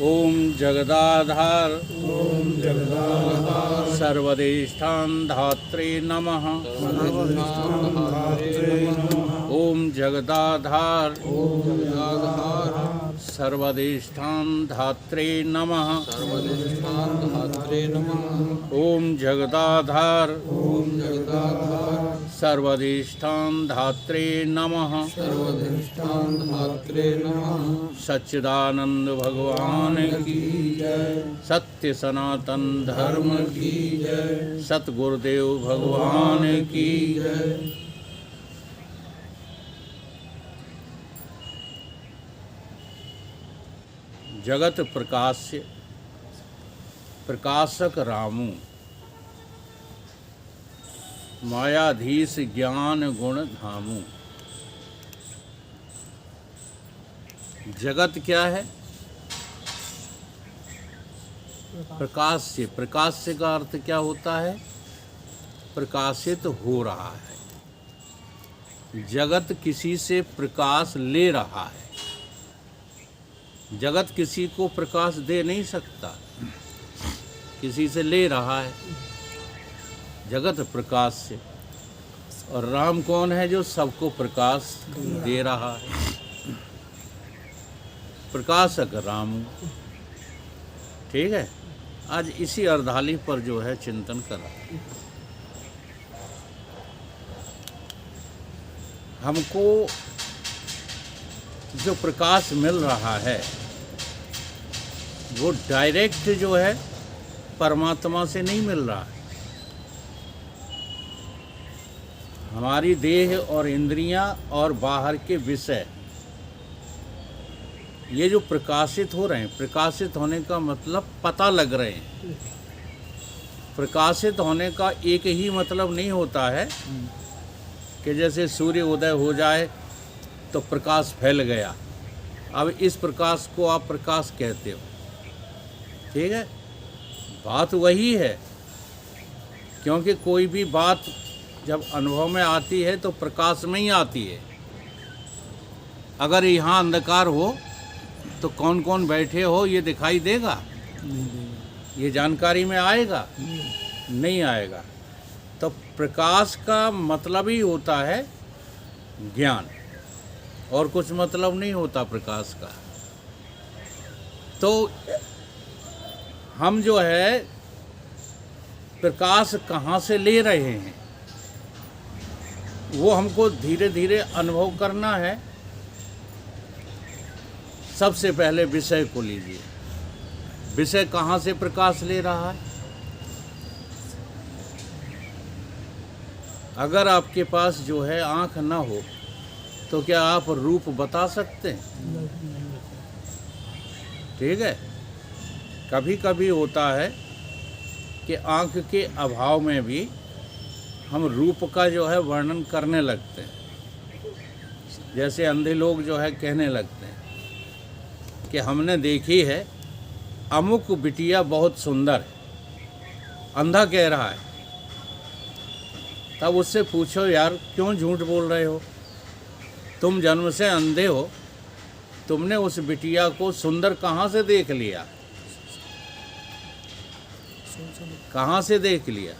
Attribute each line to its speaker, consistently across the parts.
Speaker 1: ओम जगदाधार
Speaker 2: ओम जगदाधार
Speaker 1: सर्वदेष्टान धात्रे नमः।
Speaker 2: सर्वदेष्टाधात्रे नमः।
Speaker 1: ओम जगदाधार
Speaker 2: ओम जगदाधार
Speaker 1: सर्वदेष्टान धात्रे नमः।
Speaker 2: सर्वदेष्टाधात्रे नमः।
Speaker 1: ओम जगदाधार
Speaker 2: ओम जगदाधार
Speaker 1: सर्वदेष्टान धात्रे नमः।
Speaker 2: सर्वदेष्टाधात्रे नमः।
Speaker 1: सच्चिदानंद भगवान की
Speaker 2: जय।
Speaker 1: सत्य सनातन धर्म
Speaker 2: धर्म
Speaker 1: की
Speaker 2: की जय।
Speaker 1: सतगुरुदेव भगवान की
Speaker 2: जय।
Speaker 1: जगत प्रकाश्य प्रकाशक रामू मायाधीश ज्ञान गुण धामू। जगत क्या है? प्रकाश्य। प्रकाश्य का अर्थ क्या होता है? प्रकाशित हो रहा है। जगत किसी से प्रकाश ले रहा है। जगत किसी को प्रकाश दे नहीं सकता, किसी से ले रहा है। जगत प्रकाश से। और राम कौन है? जो सबको प्रकाश दे रहा है। प्रकाशक राम। ठीक है। आज इसी अर्धाली पर जो है चिंतन करा। हमको जो प्रकाश मिल रहा है वो डायरेक्ट जो है परमात्मा से नहीं मिल रहा है। हमारी देह और इंद्रियां और बाहर के विषय ये जो प्रकाशित हो रहे हैं, प्रकाशित होने का मतलब पता लग रहे हैं। प्रकाशित होने का एक ही मतलब नहीं होता है कि जैसे सूर्य उदय हो जाए तो प्रकाश फैल गया। अब इस प्रकाश को आप प्रकाश कहते हो। ठीक है, बात वही है। क्योंकि कोई भी बात जब अनुभव में आती है तो प्रकाश में ही आती है। अगर यहाँ अंधकार हो तो कौन कौन बैठे हो ये दिखाई देगा? ये जानकारी में आएगा? नहीं आएगा। तो प्रकाश का मतलब ही होता है ज्ञान, और कुछ मतलब नहीं होता प्रकाश का। तो हम जो है प्रकाश कहाँ से ले रहे हैं वो हमको धीरे धीरे अनुभव करना है। सबसे पहले विषय को लीजिए। विषय कहाँ से प्रकाश ले रहा है? अगर आपके पास जो है आँख ना हो तो क्या आप रूप बता सकते हैं? ठीक है। कभी कभी होता है कि आँख के अभाव में भी हम रूप का जो है वर्णन करने लगते हैं। जैसे अंधे लोग जो है कहने लगते हैं कि हमने देखी है अमुक बिटिया बहुत सुंदर है। अंधा कह रहा है। तब उससे पूछो यार क्यों झूठ बोल रहे हो? तुम जन्म से अंधे हो, तुमने उस बिटिया को सुंदर कहाँ से देख लिया? कहाँ से देख लिया?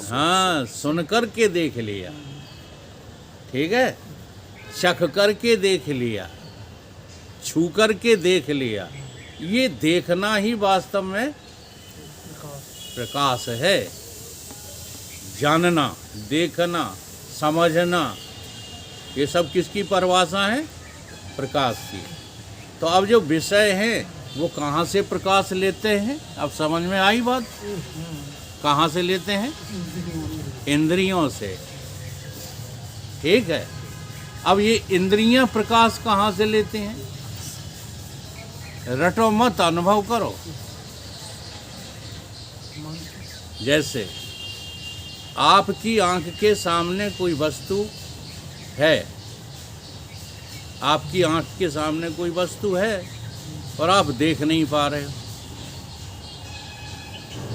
Speaker 1: हाँ, सुन कर के देख लिया। ठीक है, चख कर के देख लिया, छू कर के देख लिया। ये देखना ही वास्तव में प्रकाश है। जानना, देखना, समझना, ये सब किसकी परिभाषा है? प्रकाश की। तो अब जो विषय हैं वो कहाँ से प्रकाश लेते हैं? अब समझ में आई बात? कहाँ से लेते हैं? इंद्रियों से। ठीक है। अब ये इंद्रियां प्रकाश कहाँ से लेते हैं? रटो मत, अनुभव करो। जैसे आपकी आंख के सामने कोई वस्तु है, आपकी आंख के सामने कोई वस्तु है और आप देख नहीं पा रहे हो।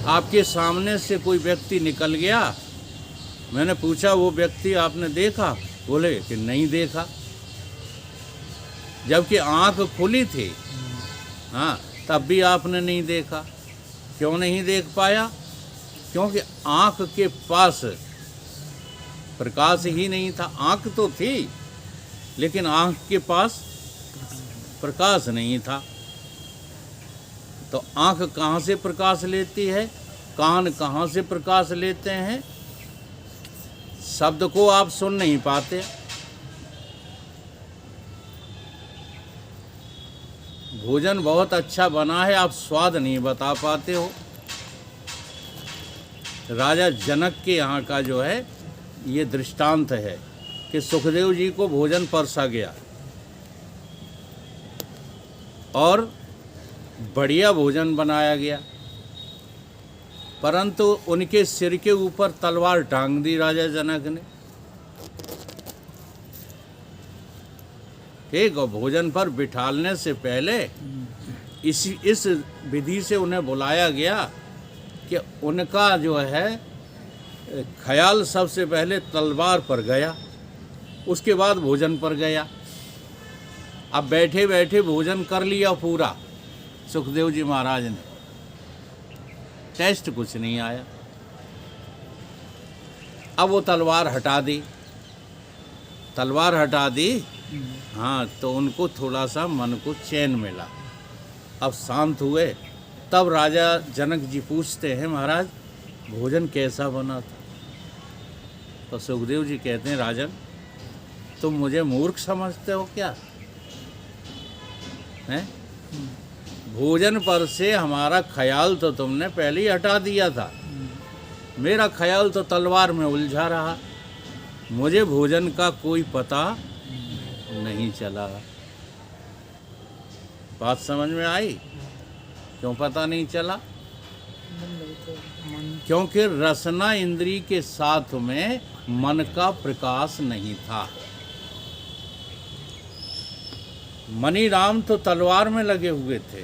Speaker 1: आपके सामने से कोई व्यक्ति निकल गया, मैंने पूछा वो व्यक्ति आपने देखा? बोले कि नहीं देखा, जबकि आंख खुली थी। हाँ, तब भी आपने नहीं देखा। क्यों नहीं देख पाया? क्योंकि आंख के पास प्रकाश ही नहीं था। आंख तो थी, लेकिन आंख के पास प्रकाश नहीं था। तो आंख कहाँ से प्रकाश लेती है? कान कहाँ से प्रकाश लेते हैं? शब्द को आप सुन नहीं पाते। भोजन बहुत अच्छा बना है, आप स्वाद नहीं बता पाते हो। राजा जनक के यहाँ का जो है ये दृष्टांत है कि सुखदेव जी को भोजन परसा गया और बढ़िया भोजन बनाया गया, परंतु उनके सिर के ऊपर तलवार टांग दी राजा जनक ने। ठीक, और भोजन पर बिठालने से पहले इस विधि से उन्हें बुलाया गया कि उनका जो है ख्याल सबसे पहले तलवार पर गया, उसके बाद भोजन पर गया। अब बैठे बैठे भोजन कर लिया पूरा सुखदेव जी महाराज ने, टेस्ट कुछ नहीं आया। अब वो तलवार हटा दी, तलवार हटा दी। हाँ, तो उनको थोड़ा सा मन को चैन मिला, अब शांत हुए। तब राजा जनक जी पूछते हैं, महाराज भोजन कैसा बना था? तो सुखदेव जी कहते हैं, राजन तुम मुझे मूर्ख समझते हो क्या? हैं? भोजन पर से हमारा ख्याल तो तुमने पहले ही हटा दिया था। मेरा ख्याल तो तलवार में उलझा रहा, मुझे भोजन का कोई पता नहीं चला। बात समझ में आई? क्यों पता नहीं चला? क्योंकि रसना इंद्री के साथ में मन का प्रकाश नहीं था। मनी राम तो तलवार में लगे हुए थे,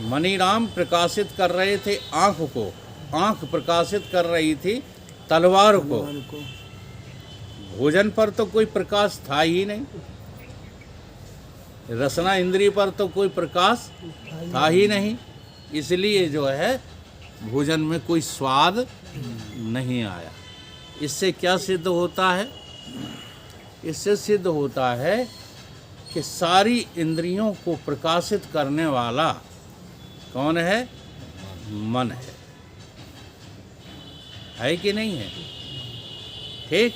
Speaker 1: मनी राम प्रकाशित कर रहे थे आंख को, आंख प्रकाशित कर रही थी तलवार को। भोजन पर तो कोई प्रकाश था ही नहीं, रसना इंद्रिय पर तो कोई प्रकाश था ही नहीं, इसलिए जो है भोजन में कोई स्वाद नहीं आया। इससे क्या सिद्ध होता है? इससे सिद्ध होता है कि सारी इंद्रियों को प्रकाशित करने वाला कौन है? मन है कि नहीं है? ठीक,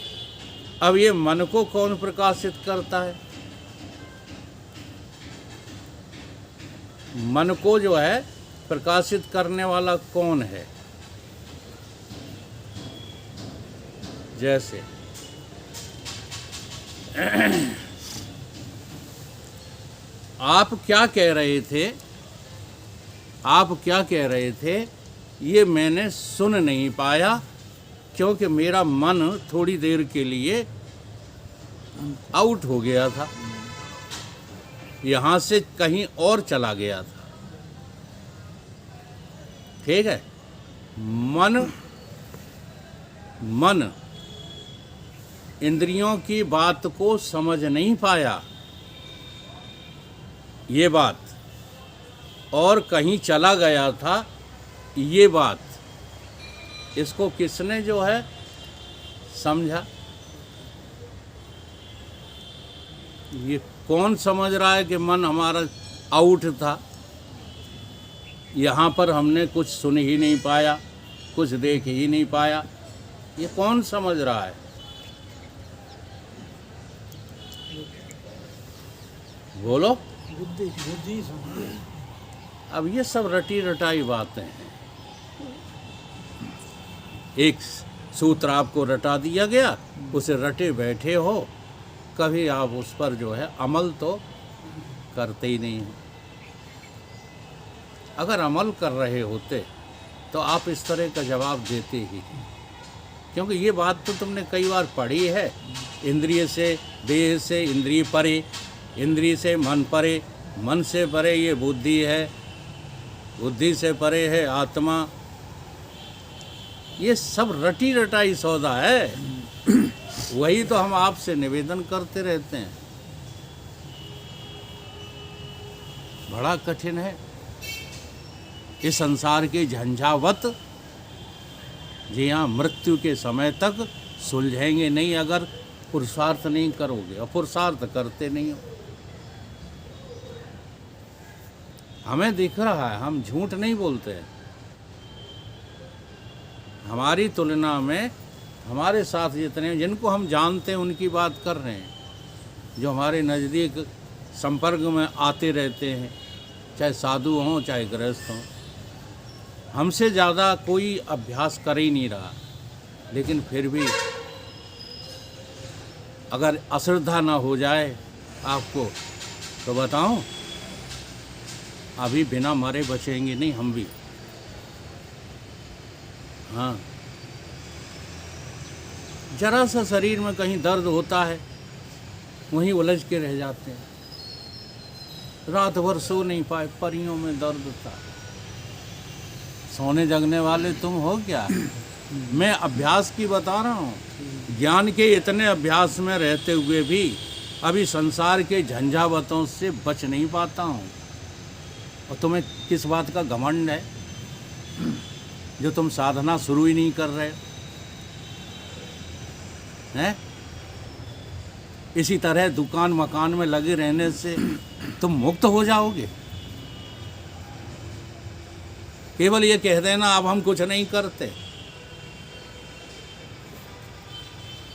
Speaker 1: अब ये मन को कौन प्रकाशित करता है? मन को जो है प्रकाशित करने वाला कौन है? जैसे आप क्या कह रहे थे, आप क्या कह रहे थे, ये मैंने सुन नहीं पाया, क्योंकि मेरा मन थोड़ी देर के लिए आउट हो गया था, यहाँ से कहीं और चला गया था। ठीक है, मन इंद्रियों की बात को समझ नहीं पाया, ये बात, और कहीं चला गया था, ये बात। इसको किसने जो है समझा? ये कौन समझ रहा है कि मन हमारा आउट था, यहाँ पर हमने कुछ सुन ही नहीं पाया, कुछ देख ही नहीं पाया? ये कौन समझ रहा है? बोलो।
Speaker 2: बुद्धि
Speaker 1: अब ये सब रटी रटाई बातें हैं। एक सूत्र आपको रटा दिया गया, उसे रटे बैठे हो, कभी आप उस पर जो है अमल तो करते ही नहीं हो। अगर अमल कर रहे होते तो आप इस तरह का जवाब देते ही, क्योंकि ये बात तो तुमने कई बार पढ़ी है। इंद्रिय से, देह से इंद्रिय परे, इंद्रिय से मन परे, मन से परे ये बुद्धि है, बुद्धि से परे है आत्मा। ये सब रटी रटाई सौदा है। वही तो हम आपसे निवेदन करते रहते हैं। बड़ा कठिन है इस संसार के झंझावत। जी हाँ, मृत्यु के समय तक सुलझेंगे नहीं अगर पुरुषार्थ नहीं करोगे, और पुरुषार्थ करते नहीं हो। हमें दिख रहा है, हम झूठ नहीं बोलते हैं। हमारी तुलना में हमारे साथ जितने जिनको हम जानते हैं उनकी बात कर रहे हैं, जो हमारे नज़दीक संपर्क में आते रहते हैं, चाहे साधु हों चाहे गृहस्थ हों। हमसे ज़्यादा कोई अभ्यास कर ही नहीं रहा, लेकिन फिर भी अगर अश्रद्धा ना हो जाए आपको तो बताऊं, अभी बिना मरे बचेंगे नहीं हम भी। हाँ, जरा सा शरीर में कहीं दर्द होता है, वहीं उलझ के रह जाते हैं। रात भर सो नहीं पाए, परियों में दर्द था। सोने जगने वाले तुम हो क्या? मैं अभ्यास की बता रहा हूँ। ज्ञान के इतने अभ्यास में रहते हुए भी अभी संसार के झंझावतों से बच नहीं पाता हूँ। और तुम्हें किस बात का घमंड है जो तुम साधना शुरू ही नहीं कर रहे हैं? इसी तरह दुकान मकान में लगे रहने से तुम मुक्त हो जाओगे? केवल ये कह देना अब हम कुछ नहीं करते।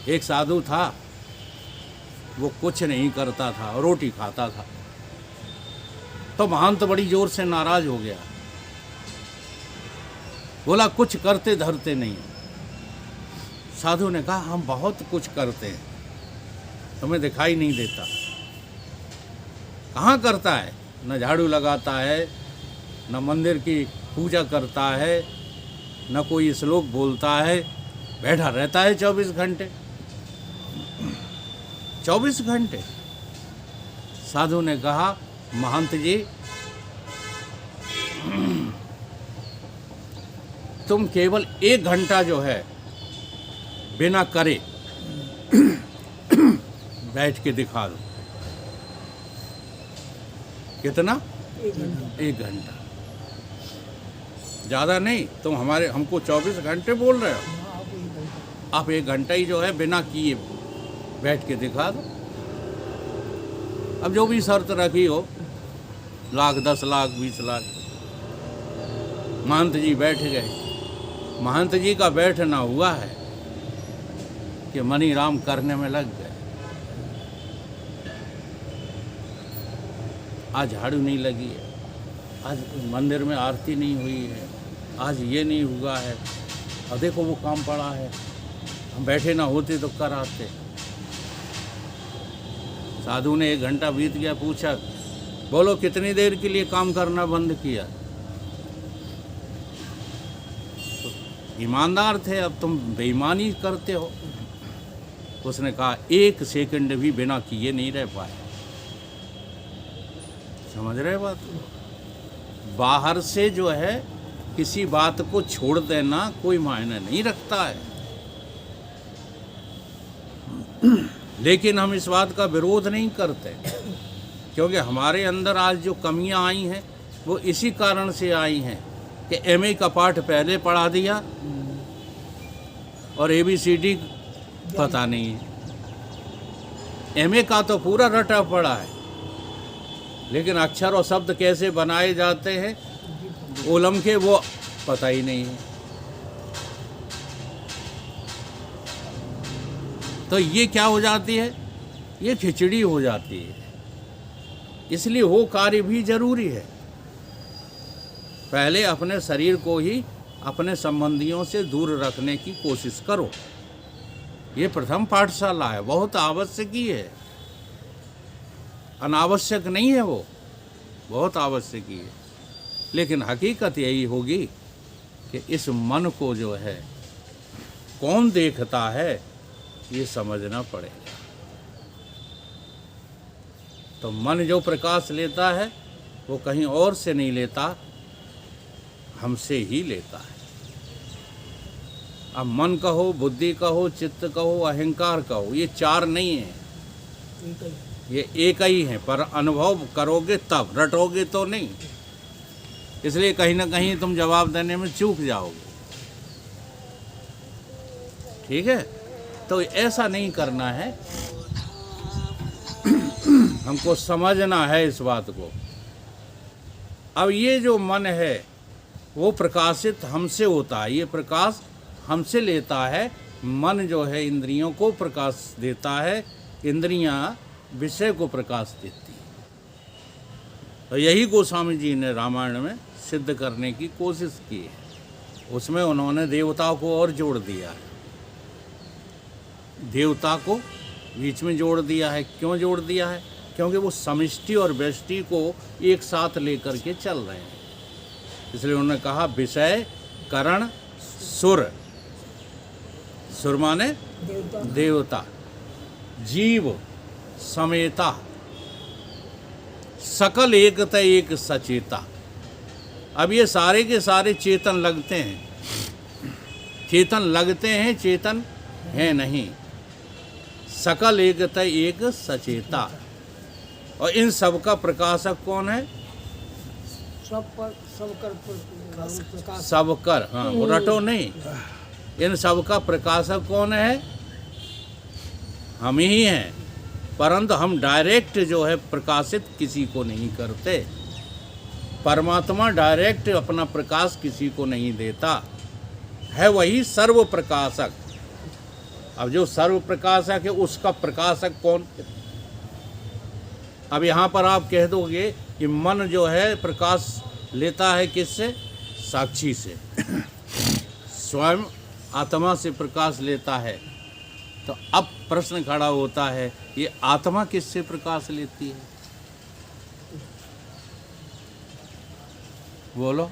Speaker 1: एक साधु था, वो कुछ नहीं करता था, रोटी खाता था। तो महंत बड़ी जोर से नाराज हो गया, बोला कुछ करते धरते नहीं। साधु ने कहा हम बहुत कुछ करते हैं, तुम्हें दिखाई नहीं देता। कहाँ करता है? न झाड़ू लगाता है, न मंदिर की पूजा करता है, न कोई श्लोक बोलता है, बैठा रहता है 24 घंटे। 24 घंटे। साधु ने कहा महंत जी, तुम केवल 1 घंटा जो है बिना करे बैठ के दिखा दो। कितना? 1 घंटा। ज़्यादा नहीं। तुम हमको 24 घंटे बोल रहे हो, आप 1 घंटा ही जो है बिना किए बैठ के दिखा दो। अब जो भी शर्त रखी हो, लाख 10 लाख 20 लाख। महंत जी बैठ गए। महंत जी का बैठना हुआ है कि मनी राम करने में लग गए। आज झाड़ू नहीं लगी है, आज मंदिर में आरती नहीं हुई है, आज ये नहीं हुआ है, और देखो वो काम पड़ा है, हम बैठे ना होते तो कर आते। साधु ने 1 घंटा बीत गया, पूछा बोलो कितनी देर के लिए काम करना बंद किया? तो ईमानदार थे, अब तुम बेईमानी करते हो। उसने कहा 1 सेकंड भी बिना किए नहीं रह पाए। समझ रहे बात? बाहर से जो है किसी बात को छोड़ देना कोई मायने नहीं रखता है, लेकिन हम इस बात का विरोध नहीं करते, क्योंकि हमारे अंदर आज जो कमियां आई हैं वो इसी कारण से आई हैं कि एमए का पाठ पहले पढ़ा दिया और ABCD पता नहीं है। एमए का तो पूरा रटा पड़ा है, लेकिन अक्षर और शब्द कैसे बनाए जाते हैं ओलम के वो पता ही नहीं है। तो ये क्या हो जाती है? ये खिचड़ी हो जाती है। इसलिए वो कार्य भी जरूरी है। पहले अपने शरीर को ही अपने संबंधियों से दूर रखने की कोशिश करो। ये प्रथम पाठशाला है, बहुत आवश्यक ही है, अनावश्यक नहीं है, वो बहुत आवश्यक ही है। लेकिन हकीकत यही होगी कि इस मन को जो है कौन देखता है ये समझना पड़ेगा। तो मन जो प्रकाश लेता है वो कहीं और से नहीं लेता, हमसे ही लेता है। अब मन कहो, बुद्धि कहो, चित्त कहो, अहंकार कहो, ये चार नहीं है, ये एक ही है, पर अनुभव करोगे तब, रटोगे तो नहीं। इसलिए कहीं ना कहीं तुम जवाब देने में चूक जाओगे। ठीक है, तो ऐसा नहीं करना है, हमको समझना है इस बात को। अब ये जो मन है वो प्रकाशित हमसे होता है, ये प्रकाश हमसे लेता है। मन जो है इंद्रियों को प्रकाश देता है, इंद्रियां विषय को प्रकाश देती है। तो यही गोस्वामी जी ने रामायण में सिद्ध करने की कोशिश की है। उसमें उन्होंने देवताओं को और जोड़ दिया है, देवता को बीच में जोड़ दिया है। क्यों जोड़ दिया है? क्योंकि वो समष्टि और व्यष्टि को एक साथ लेकर के चल रहे हैं। इसलिए उन्होंने कहा विषय करण सुर, सुर माने देवता, जीव समेता, सकल एकता एक सचेता। अब ये सारे के सारे चेतन लगते हैं, चेतन लगते हैं, चेतन है नहीं। सकल एकता एक सचेता। और इन सब का प्रकाशक कौन है? सबकर, हाँ वो रटो नहीं। इन सब का प्रकाशक कौन है? हम ही हैं। परंतु हम डायरेक्ट जो है प्रकाशित किसी को नहीं करते। परमात्मा डायरेक्ट अपना प्रकाश किसी को नहीं देता है, वही सर्व प्रकाशक। अब जो सर्व प्रकाशक है उसका प्रकाशक कौन? अब यहाँ पर आप कह दोगे कि मन जो है प्रकाश लेता है किससे? साक्षी से, स्वयं आत्मा से प्रकाश लेता है। तो अब प्रश्न खड़ा होता है, ये आत्मा किससे प्रकाश लेती है? बोलो,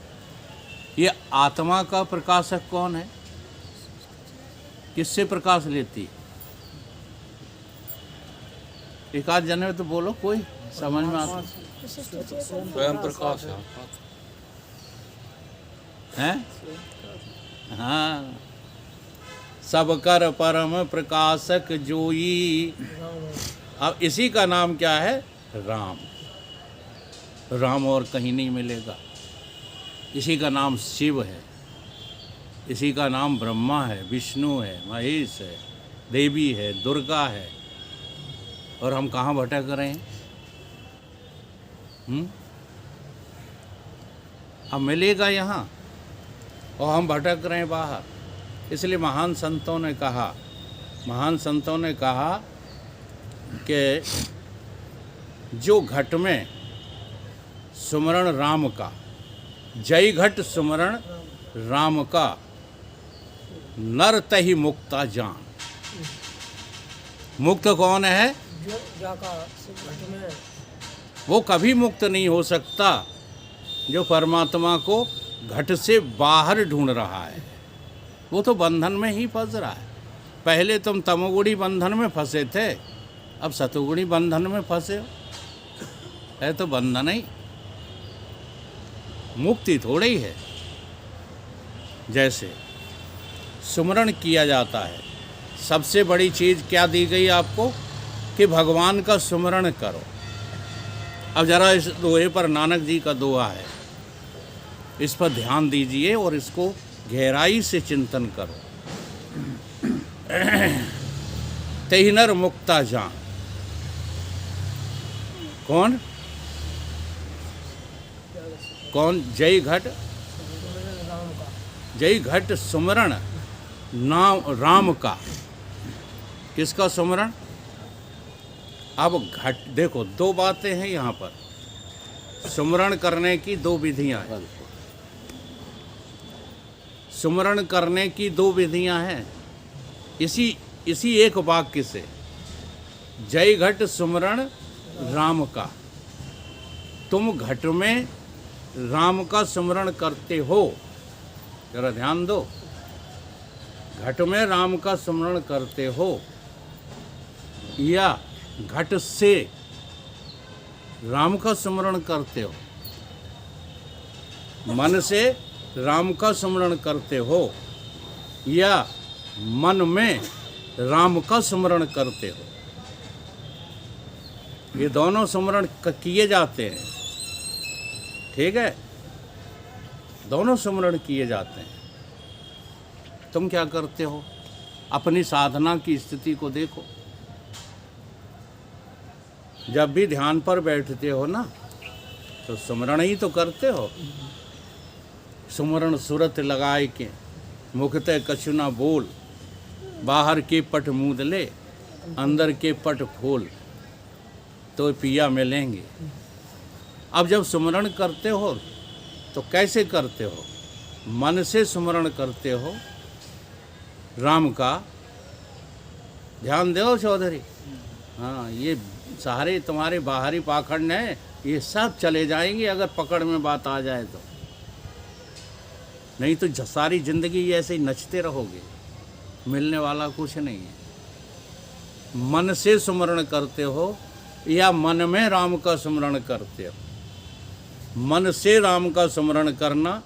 Speaker 1: ये आत्मा का प्रकाशक कौन है? किससे प्रकाश लेती है? एक आध जने तो बोलो, कोई समझ में आता
Speaker 2: स्वयं प्रकाश
Speaker 1: है? हाँ, सब कर परम प्रकाशक जोई। अब इसी का नाम क्या है? राम। राम और कहीं नहीं मिलेगा। इसी का नाम शिव है, इसी का नाम ब्रह्मा है, विष्णु है, महेश है, देवी है, दुर्गा है। और हम कहाँ भटक रहे हैं? अब मिलेगा यहाँ और हम भटक रहे हैं बाहर। इसलिए महान संतों ने कहा कि जो घट में सुमरण राम का, जय घट सुमरण राम का, नर तहि मुक्ता जान। मुक्त कौन है? वो कभी मुक्त नहीं हो सकता जो परमात्मा को घट से बाहर ढूंढ रहा है। वो तो बंधन में ही फंस रहा है। पहले तुम तमोगुणी बंधन में फंसे थे, अब सतोगुणी बंधन में फंसे हो। है तो बंधन ही, मुक्ति थोड़ी है। जैसे सुमरण किया जाता है, सबसे बड़ी चीज़ क्या दी गई आपको? कि भगवान का सुमरण करो। अब जरा इस दोहे पर नानक जी का दोहा है, इस पर ध्यान दीजिए और इसको गहराई से चिंतन करो। तेहि नर मुक्ता जान। कौन? कौन? जय घट, जय घट सुमरण नाम राम का। किसका सुमरण? अब घट, देखो दो बातें हैं यहाँ पर। सुमरण करने की दो विधियाँ हैं। सुमरण करने की दो विधियाँ हैं। इसी एक वाक्य से, जय घट सुमरण राम का। तुम घट में राम का सुमरण करते हो, जरा ध्यान दो। घट में राम का सुमरण करते हो या घट से राम का सुमरण करते हो? मन से राम का सुमरण करते हो या मन में राम का स्मरण करते हो। ये दोनों स्मरण किए जाते हैं, ठीक है, दोनों स्मरण किए जाते हैं। तुम क्या करते हो? अपनी साधना की स्थिति को देखो। जब भी ध्यान पर बैठते हो ना, तो सुमरण ही तो करते हो। सुमरण सुरत लगाए के मुखते कछु ना बोल, बाहर के पट मूंद ले, अंदर के पट खोल, तो पिया मिलेंगे। अब जब सुमरण करते हो तो कैसे करते हो? मन से सुमरण करते हो राम का। ध्यान दो चौधरी। हाँ, ये सारे तुम्हारे बाहरी पाखंड हैं, ये सब चले जाएंगे अगर पकड़ में बात आ जाए तो। नहीं तो सारी जिंदगी ऐसे ही नचते रहोगे, मिलने वाला कुछ नहीं है। मन से सुमरण करते हो या मन में राम का सुमरण करते हो? मन से राम का सुमरण करना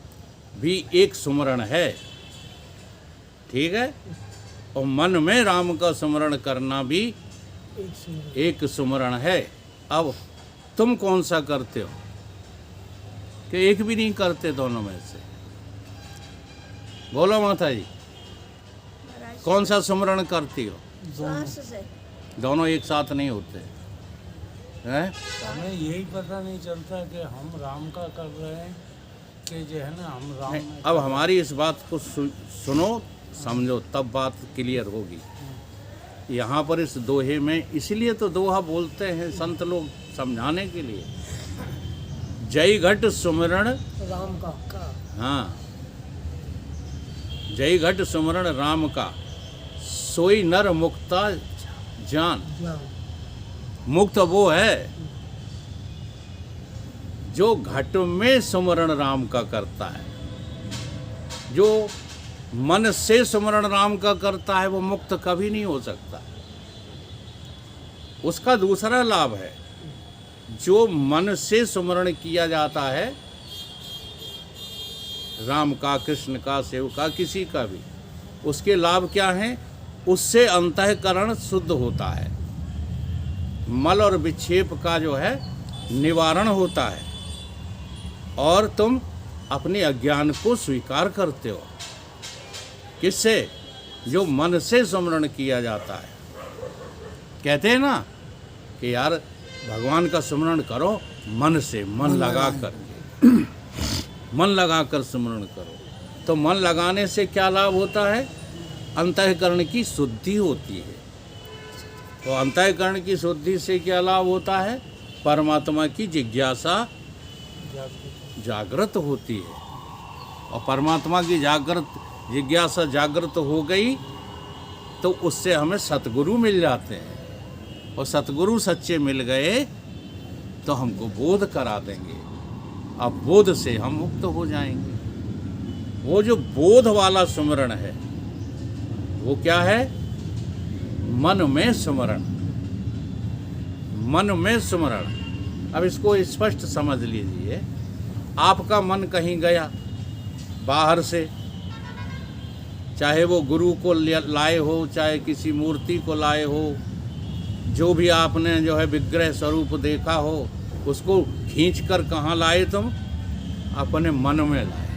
Speaker 1: भी एक सुमरण है, ठीक है, और मन में राम का सुमरण करना भी एक सुमरण है। अब तुम कौन सा करते हो? कि एक भी नहीं करते दोनों में से? बोलो माता जी, कौन सा सुमरण करती हो? दोनों एक साथ नहीं होते हैं।
Speaker 2: हमें यही पता नहीं चलता कि हम राम का कर रहे हैं कि जो है ना हम राम
Speaker 1: नहीं, अब हमारी इस बात को सुनो, समझो, तब बात क्लियर होगी। यहाँ पर इस दोहे में इसलिए तो दोहा बोलते हैं संत लोग समझाने के लिए। जय घट सुमरण
Speaker 2: राम का।
Speaker 1: हाँ, जय घट सुमरण राम का, सोई नर मुक्ता जान। मुक्त वो है जो घट में सुमरण राम का करता है। जो मन से सुमरण राम का करता है वो मुक्त कभी नहीं हो सकता। उसका दूसरा लाभ है, जो मन से सुमरण किया जाता है राम का, कृष्ण का, शिव का, किसी का भी, उसके लाभ क्या हैं? उससे अंतःकरण शुद्ध होता है, मल और विक्षेप का जो है निवारण होता है, और तुम अपने अज्ञान को स्वीकार करते हो। किससे? जो मन से स्मरण किया जाता है। कहते हैं ना कि यार भगवान का स्मरण करो मन से, मन लगा कर मन लगा कर स्मरण करो। तो मन लगाने से क्या लाभ होता है? अंतःकरण की शुद्धि होती है। तो अंतःकरण की शुद्धि से क्या लाभ होता है? परमात्मा की जिज्ञासा जागृत होती है, और परमात्मा की जिज्ञासा जागृत हो गई तो उससे हमें सतगुरु मिल जाते हैं, और सतगुरु सच्चे मिल गए तो हमको बोध करा देंगे। अब बोध से हम मुक्त हो जाएंगे। वो जो बोध वाला सुमरण है वो क्या है? मन में सुमरण, मन में सुमरण। अब इसको स्पष्ट समझ लीजिए। आपका मन कहीं गया बाहर से, चाहे वो गुरु को लाए हो, चाहे किसी मूर्ति को लाए हो, जो भी आपने जो है विग्रह स्वरूप देखा हो, उसको खींच कर कहाँ लाए तुम? अपने मन में लाए।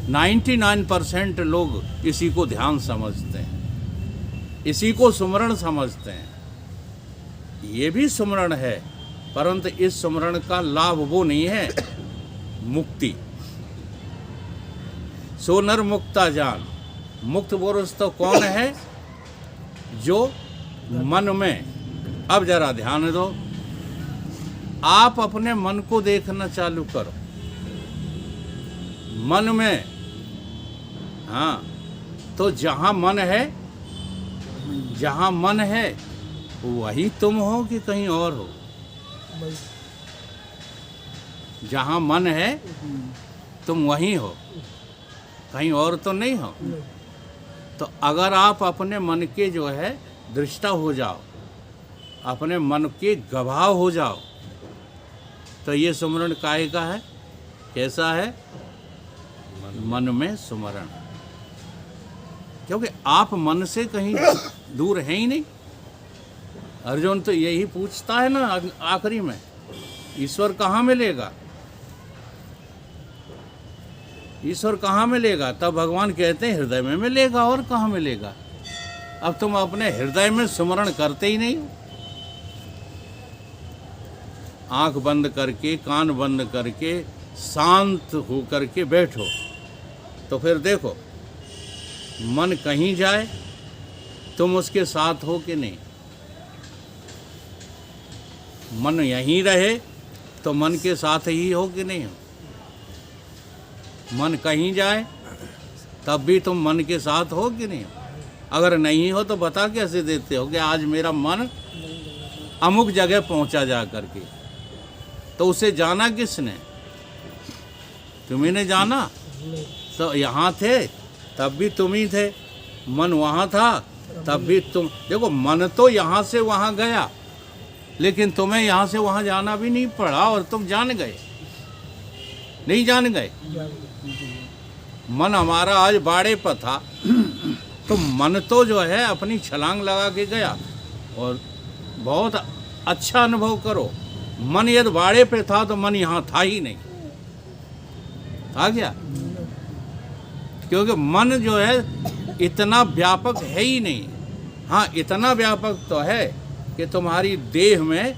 Speaker 1: 99% लोग इसी को ध्यान समझते हैं, इसी को सुमरण समझते हैं। ये भी सुमरण है, परंतु इस सुमरण का लाभ वो नहीं है मुक्ति। सो नर मुक्ता जान। मुक्त पुरुष तो कौन है? जो मन में, अब जरा ध्यान दो, आप अपने मन को देखना चालू करो। मन में, हाँ, तो जहाँ मन है, जहाँ मन है वही तुम हो कि कहीं और हो? जहाँ मन है तुम वहीं हो, कहीं और तो नहीं हो। तो अगर आप अपने मन के जो है दृष्टा हो जाओ, अपने मन के गवाह हो जाओ, तो ये सुमरण काहे का है? कैसा है? मन में सुमरण। क्योंकि आप मन से कहीं दूर हैं ही नहीं। अर्जुन तो यही पूछता है ना आखिरी में, ईश्वर कहाँ मिलेगा, ईश्वर कहाँ मिलेगा? तब भगवान कहते हैं हृदय में मिलेगा, और कहाँ मिलेगा। अब तुम अपने हृदय में सुमरण करते ही नहीं। आंख बंद करके, कान बंद करके, शांत हो करके बैठो, तो फिर देखो मन कहीं जाए तुम उसके साथ हो कि नहीं। मन यहीं रहे तो मन के साथ ही हो कि नहीं हो। मन कहीं जाए तब भी तुम मन के साथ हो कि नहीं हो। अगर नहीं हो तो बता कैसे देते हो कि आज मेरा मन अमुक जगह पहुंचा जा करके, तो उसे जाना किसने? तुम्ही ने जाना। तो यहाँ थे तब भी तुम ही थे, मन वहाँ था तब भी तुम। देखो मन तो यहाँ से वहाँ गया, लेकिन तुम्हें यहाँ से वहाँ जाना भी नहीं पड़ा और तुम जान गए, नहीं जान गए। मन हमारा आज बाड़े पर था, तो मन तो जो है अपनी छलांग लगा के गया। और बहुत अच्छा अनुभव करो, मन यदि बाड़े पे था तो मन यहाँ था ही नहीं, था क्या? क्योंकि मन जो है इतना व्यापक है ही नहीं। हाँ, इतना व्यापक तो है कि तुम्हारी देह में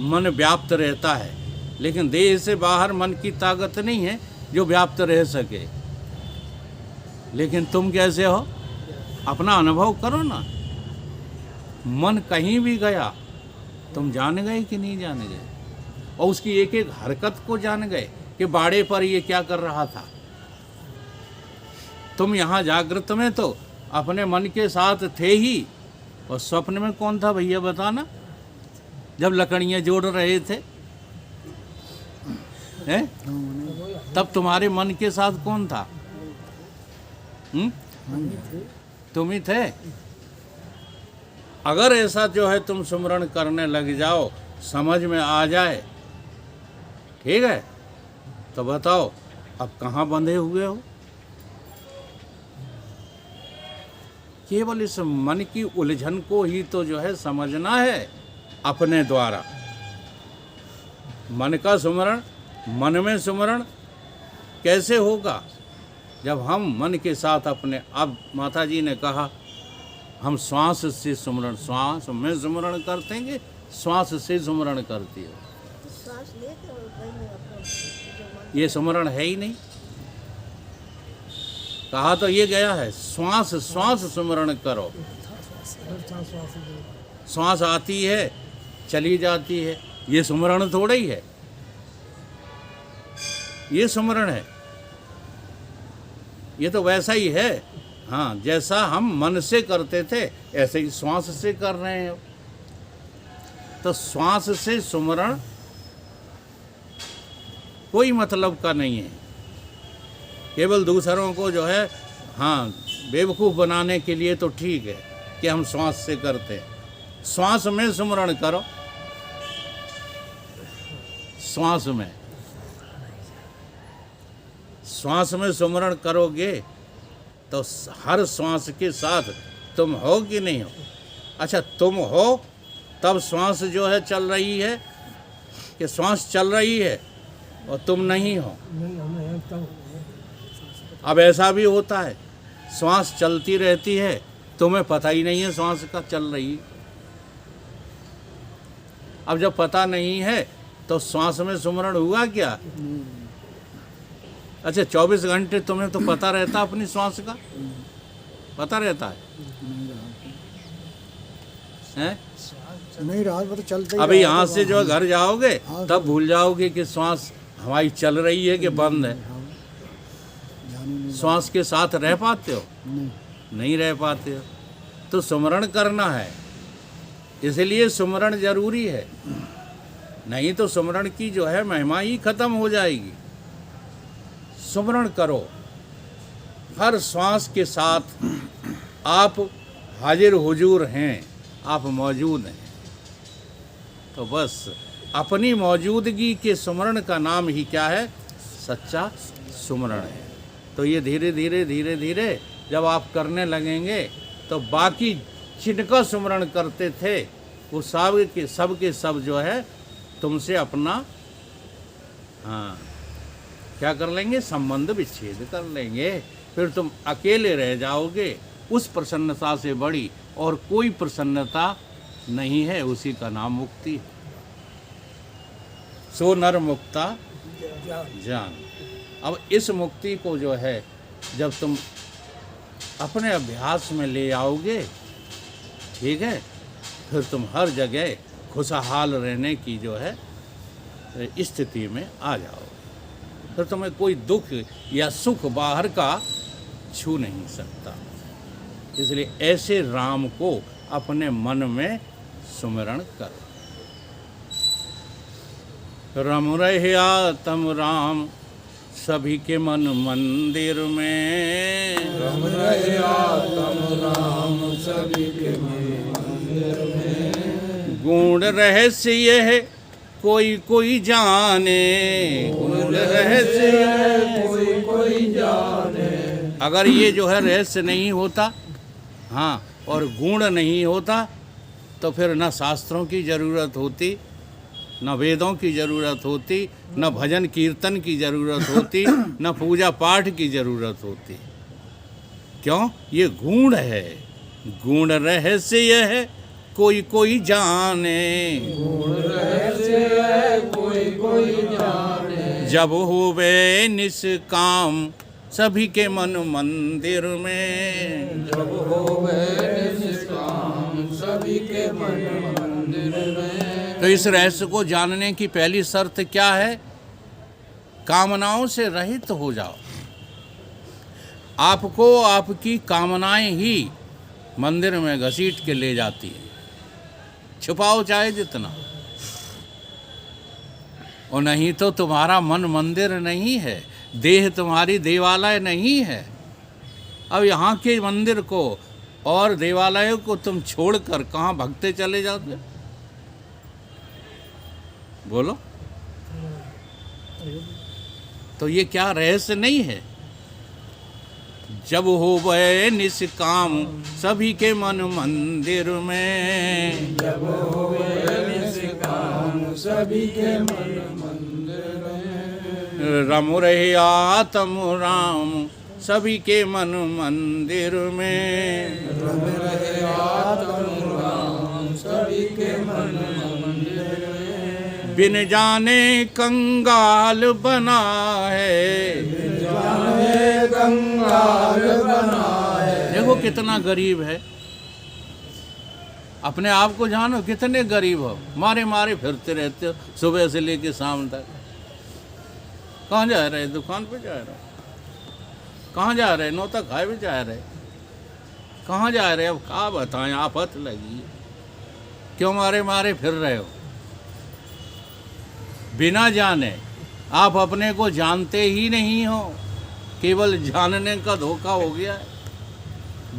Speaker 1: मन व्याप्त रहता है, लेकिन देह से बाहर मन की ताकत नहीं है जो व्याप्त रह सके। लेकिन तुम कैसे हो, अपना अनुभव करो ना। मन कहीं भी गया तुम जान गए कि नहीं जान गए, और उसकी एक एक हरकत को जान गए कि बाड़े पर ये क्या कर रहा था। तुम यहाँ जागृत में तो अपने मन के साथ थे ही, और स्वप्न में कौन था भैया बताना, जब लकड़ियाँ जोड़ रहे थे हैं? तब तुम्हारे मन के साथ कौन था? तुम ही थे। अगर ऐसा जो है तुम सुमरण करने लग जाओ, समझ में आ जाए, ठीक है, तो बताओ अब कहाँ बंधे हुए हो। केवल इस मन की उलझन को ही तो जो है समझना है अपने द्वारा। मन का सुमरण, मन में सुमरण कैसे होगा? जब हम मन के साथ अपने, अब माता जी ने कहा हम श्वास से सुमरण, श्वास में सुमरण करते हैं, श्वास से सुमरण करती है। ये सुमरण है ही नहीं। कहा तो ये गया है श्वास श्वास सुमरण करो। श्वास आती है चली जाती है, ये सुमरण थोड़ा ही है, ये सुमरण है। ये तो वैसा ही है, हाँ, जैसा हम मन से करते थे ऐसे ही श्वास से कर रहे हैं। तो श्वास से सुमरण कोई मतलब का नहीं है। केवल दूसरों को जो है हाँ बेवकूफ़ बनाने के लिए तो ठीक है कि हम श्वास से करते हैं। श्वास में सुमरण करो, श्वास में, श्वास में सुमरण करोगे तो हर श्वास के साथ तुम हो कि नहीं हो। अच्छा, तुम हो तब श्वास जो है चल रही है कि श्वास चल रही है और तुम नहीं हो। अब ऐसा भी होता है, श्वास चलती रहती है, तुम्हें पता ही नहीं है श्वास का चल रही है। अब जब पता नहीं है तो श्वास में सुमरण हुआ क्या? अच्छा, 24 घंटे तुम्हें तो पता रहता अपनी श्वास का, पता रहता है हैं?
Speaker 3: नहीं, रात भर चलते।
Speaker 1: अभी यहाँ से जो घर जाओगे तब भूल जाओगे कि श्वास हमारी चल रही है कि बंद है। श्वास के साथ रह पाते हो? नहीं रह पाते हो। तो सुमरण करना है, इसलिए सुमरण जरूरी है, नहीं तो सुमरण की जो है महिमा ही खत्म हो जाएगी। सुमरण करो, हर श्वास के साथ आप हाजिर हुजूर हैं, आप मौजूद हैं। तो बस अपनी मौजूदगी के सुमरण का नाम ही क्या है? सच्चा सुमरण है। तो ये धीरे धीरे धीरे धीरे जब आप करने लगेंगे तो बाकी जिनका सुमरण करते थे वो सब के सब जो है तुमसे अपना हाँ क्या कर लेंगे, संबंध विच्छेद कर लेंगे। फिर तुम अकेले रह जाओगे। उस प्रसन्नता से बड़ी और कोई प्रसन्नता नहीं है, उसी का नाम मुक्ति। सो नर मुक्ता जान। अब इस मुक्ति को जो है जब तुम अपने अभ्यास में ले आओगे, ठीक है, फिर तुम हर जगह खुशहाल रहने की जो है स्थिति में आ जाओगे। फिर तुम्हें कोई दुख या सुख बाहर का छू नहीं सकता। इसलिए ऐसे राम को अपने मन में सुमिरण करो। रम रहिया तम राम सभी के मन मंदिर में।
Speaker 4: रम रहिया तम राम सभी के मन मंदिर में।
Speaker 1: गुण रहस्य यह कोई कोई जाने। गुण रहस्य
Speaker 4: कोई कोई जाने।
Speaker 1: अगर ये जो है रहस्य नहीं होता, हाँ, और गुण नहीं होता तो फिर न शास्त्रों की ज़रूरत होती, न वेदों की ज़रूरत होती, न भजन कीर्तन की ज़रूरत होती, न पूजा पाठ की ज़रूरत होती। क्यों? ये गुण है। गुण रहस्य यह है कोई कोई जाने।
Speaker 4: गुण रहस्य है कोई कोई जाने।
Speaker 1: जब होवे निष्काम सभी के मन मंदिर में।
Speaker 4: जब होवे निष्काम सभी के मन मंदिर में।
Speaker 1: तो इस रहस्य को जानने की पहली शर्त क्या है? कामनाओं से रहित हो जाओ। आपको आपकी कामनाएं ही मंदिर में घसीट के ले जाती है। छुपाओ चाहे जितना, और नहीं तो तुम्हारा मन मंदिर नहीं है, देह तुम्हारी देवालय नहीं है। अब यहाँ के मंदिर को और देवालयों को तुम छोड़कर कहाँ भगते चले जाते? बोलो। तो ये क्या रहस्य नहीं है? जब होवे निष्काम सभी के मन मंदिर में।
Speaker 4: जब होवे निष्काम सभी के मन मंदिर में।
Speaker 1: रम रहिया तम राम सभी के मन मंदिर में।
Speaker 4: रम रहिया तम राम सभी के मन मंदिर में।
Speaker 1: बिन जाने कंगाल बना है।
Speaker 4: जाने कंगाल बना है।
Speaker 1: देखो कितना गरीब है। अपने आप को जानो कितने गरीब हो। मारे मारे फिरते रहते हो सुबह से लेके शाम तक। कहाँ जा रहे? दुकान पे जा रहे? कहाँ जा रहे? नौता खाए भी जा रहे? कहाँ जा रहे? अब क्या बताएं, आफत लगी। क्यों मारे मारे फिर रहे हो? बिना जाने। आप अपने को जानते ही नहीं हो, केवल जानने का धोखा हो गया है।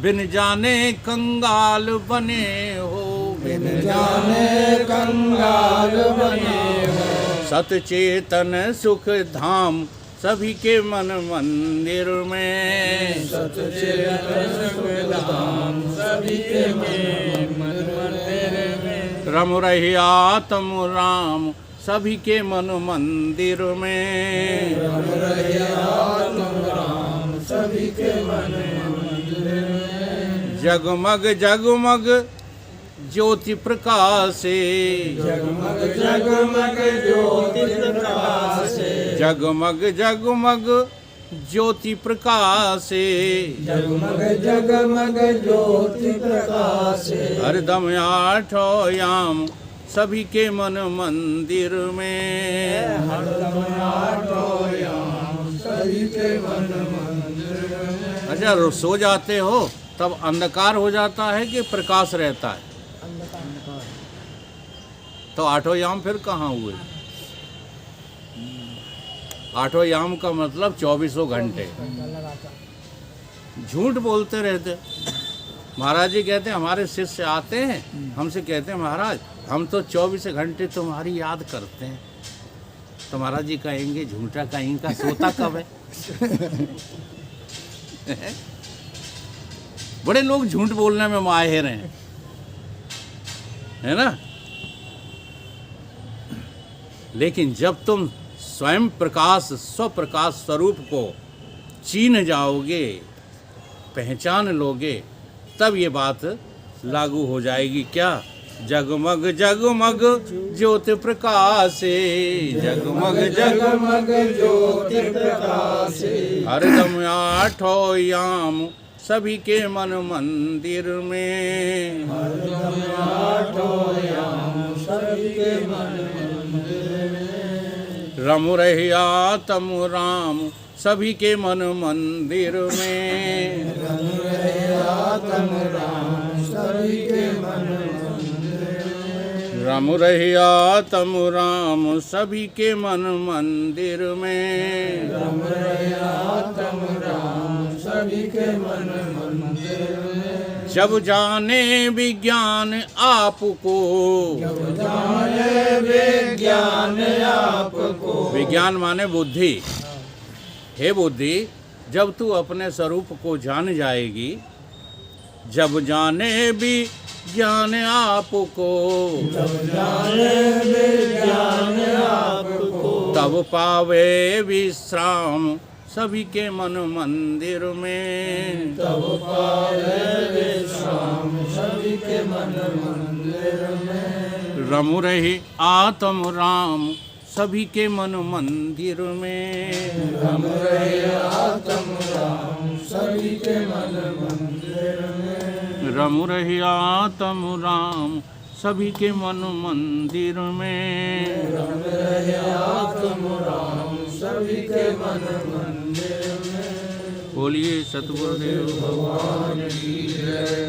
Speaker 1: बिन जाने कंगाल बने हो।
Speaker 4: बिन जाने कंगाल बने हो।
Speaker 1: सतचेतन सुख धाम सभी के मन मंदिर में।
Speaker 4: सतचेतन सुख धाम सभी के मन मंदिर में।
Speaker 1: रम रहिया तम राम सभी के मन मंदिर में।
Speaker 4: रम रहिया तम राम सभी के मन मंदिर में।
Speaker 1: जगमग जगमग ज्योति प्रकाशे।
Speaker 4: जगमग जगमग ज्योति प्रकाशे।
Speaker 1: जगमग जगमग ज्योति प्रकाशे।
Speaker 4: जगमग जगमग ज्योति प्रकाशे।
Speaker 1: हरदम आठो याम सभी के मन मंदिर में।
Speaker 4: हरदम आठो याम सभी के मन मंदिर में।
Speaker 1: अच्छा, सो जाते हो तब अंधकार हो जाता है कि प्रकाश रहता है? तो आठों याम फिर कहाँ हुए? आठों याम का मतलब 24 घंटे। झूठ बोलते रहते। महाराज जी कहते हैं, हमारे शिष्य आते हैं हमसे कहते हैं, महाराज हम तो 24 घंटे तुम्हारी याद करते हैं। तो महाराज जी कहेंगे, झूठा कहीं का, सोता कब है? बड़े लोग झूठ बोलने में माहिर हैं, है ना। लेकिन जब तुम स्वयं प्रकाश स्वप्रकाश स्वरूप को चीन जाओगे, पहचान लोगे, तब ये बात लागू हो जाएगी। क्या? जगमग जगमग ज्योति प्रकाशे, जगमग जगमग
Speaker 4: ज्योति प्रकाशे,
Speaker 1: हरदम आठो याम सभी के मन मंदिर में,
Speaker 4: हरदम आठो याम सभी के मन मंदिर में,
Speaker 1: रम रहिया तम राम सभी के मन मंदिर में,
Speaker 4: रम रहिया तम राम सभी के मन मंदिर में,
Speaker 1: रम रहिया तम राम सभी के मन मंदिर में,
Speaker 4: रम रहिया तम राम सभी के मन मंदिर में,
Speaker 1: जब जाने विज्ञान आपको,
Speaker 4: जब जाने विज्ञान आपको,
Speaker 1: विज्ञान माने बुद्धि। हे बुद्धि, जब तू अपने स्वरूप को जान जाएगी, जब जाने विज्ञान आपको,
Speaker 4: जब जाने विज्ञान आपको,
Speaker 1: तब पावे विश्राम सभी के मन मंदिर में,
Speaker 4: तब पावे विश्राम सभी के मन मंदिर में,
Speaker 1: रम रही आत्म राम सभी के मन मंदिर में,
Speaker 4: रम रहे आत्म राम सभी के मन मंदिर में,
Speaker 1: रम रही आत्म राम सभी के मन मंदिर में,
Speaker 4: रम रहे आत्म राम सभी के मन मंदिर में।
Speaker 1: बोलिए सतगुरुदेव
Speaker 4: भगवान की जय।